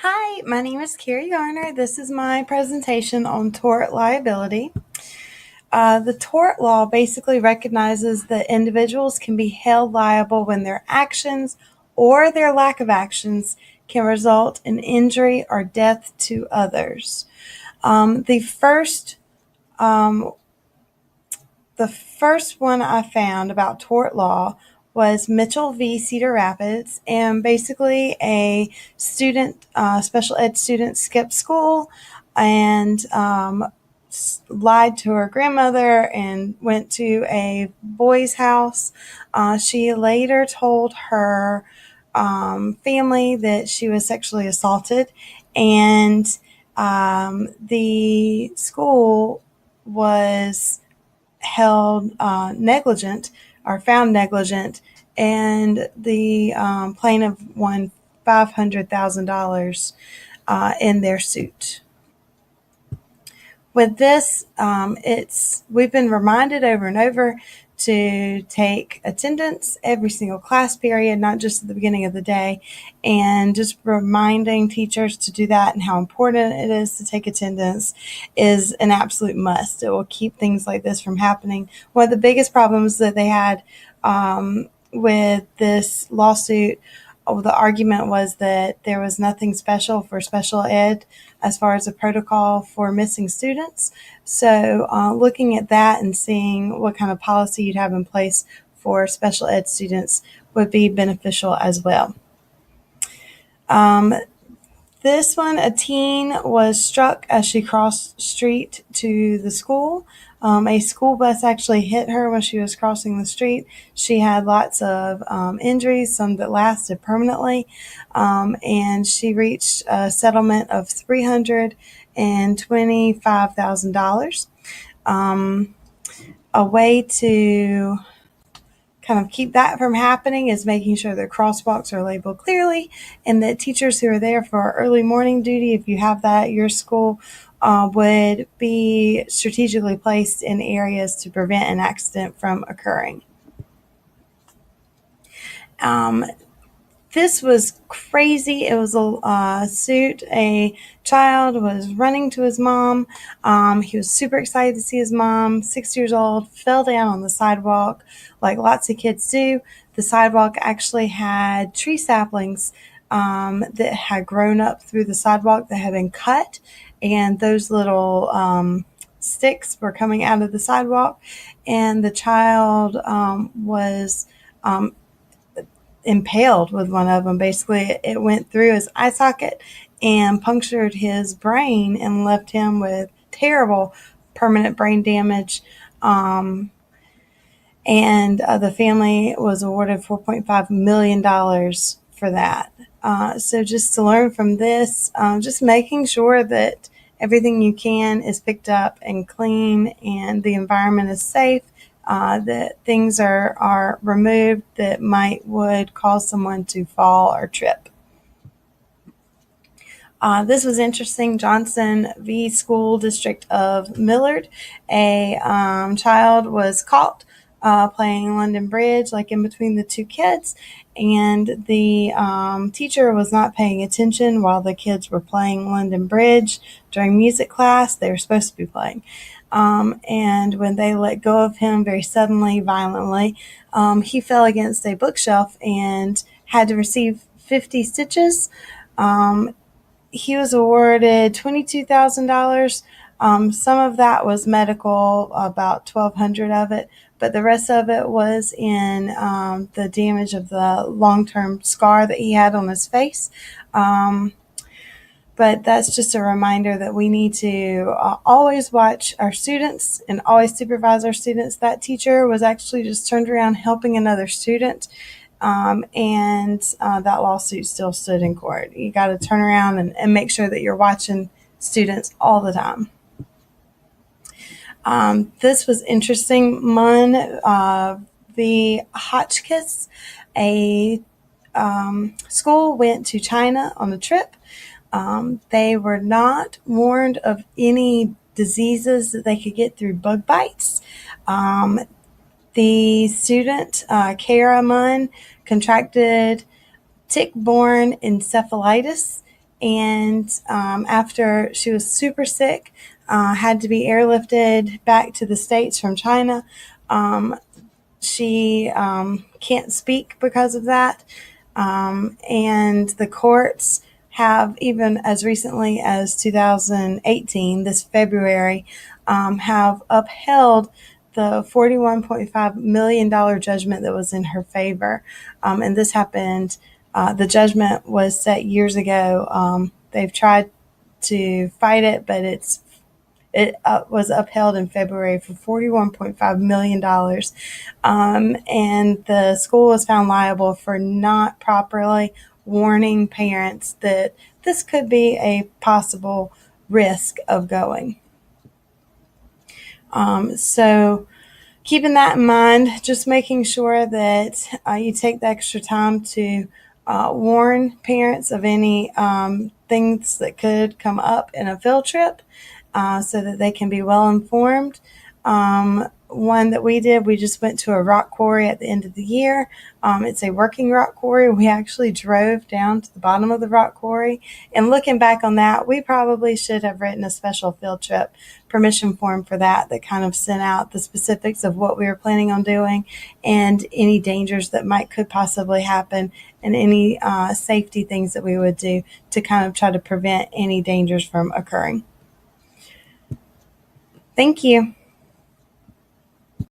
Hi, my name is Carrie Garner. This is my presentation on tort liability. The tort law basically recognizes that individuals can be held liable when their actions or their lack of actions can result in injury or death to others. The first one I found about tort law was Mitchell v. Cedar Rapids, and basically a special ed student, skipped school and lied to her grandmother and went to a boy's house. She later told her family that she was sexually assaulted, and the school was held negligent or found negligent, and the plaintiff won $500,000 in their suit. With this, we've been reminded over and over to take attendance every single class period, not just at the beginning of the day, and just reminding teachers to do that and how important it is to take attendance is an absolute must. It will keep things like this from happening. One of the biggest problems that they had with this lawsuit, the argument was that there was nothing special for special ed as far as a protocol for missing students. So looking at that and seeing what kind of policy you'd have in place for special ed students would be beneficial as well. This one, a teen was struck as she crossed the street to the school. A school bus actually hit her when she was crossing the street. She had lots of injuries, some that lasted permanently, and she reached a settlement of $325,000. A way to kind of keep that from happening is making sure that crosswalks are labeled clearly, and that teachers who are there for early morning duty, if you have that at your school, would be strategically placed in areas to prevent an accident from occurring. This was crazy. It was a suit. A child was running to his mom. He was super excited to see his mom, 6 years old, fell down on the sidewalk like lots of kids do. The sidewalk actually had tree saplings that had grown up through the sidewalk that had been cut, and those little sticks were coming out of the sidewalk, and the child was impaled with one of them. Basically, it went through his eye socket and punctured his brain and left him with terrible permanent brain damage. And the family was awarded $4.5 million for that. So just to learn from this, just making sure that everything you can is picked up and clean and the environment is safe, that things are removed that would cause someone to fall or trip. This was interesting. Johnson v. School District of Millard. A child was caught playing London Bridge, like in between the two kids, and the teacher was not paying attention while the kids were playing London Bridge during music class. They were supposed to be playing. And when they let go of him very suddenly, violently, he fell against a bookshelf and had to receive 50 stitches. He was awarded $22,000. Some of that was medical, about $1,200 of it, but the rest of it was in the damage of the long-term scar that he had on his face. But that's just a reminder that we need to always watch our students and always supervise our students. That teacher was actually just turned around helping another student, and that lawsuit still stood in court. You got to turn around and make sure that you're watching students all the time. This was interesting. Munn v. Hotchkiss, a school went to China on a trip. They were not warned of any diseases that they could get through bug bites. The student, Kara Munn, contracted tick-borne encephalitis and after she was super sick, had to be airlifted back to the States from China. She can't speak because of that. And the courts have, even as recently as 2018, this February, have upheld the $41.5 million judgment that was in her favor. And this happened, the judgment was set years ago. They've tried to fight it, but it was upheld in February for $41.5 million. And the school was found liable for not properly warning parents that this could be a possible risk of going. So keeping that in mind, just making sure that you take the extra time to warn parents of any things that could come up in a field trip, so that they can be well informed. One that we did, we just went to a rock quarry at the end of the year. It's a working rock quarry. We actually drove down to the bottom of the rock quarry. And looking back on that, we probably should have written a special field trip permission form for that kind of sent out the specifics of what we were planning on doing and any dangers that could possibly happen, and any safety things that we would do to kind of try to prevent any dangers from occurring. Thank you.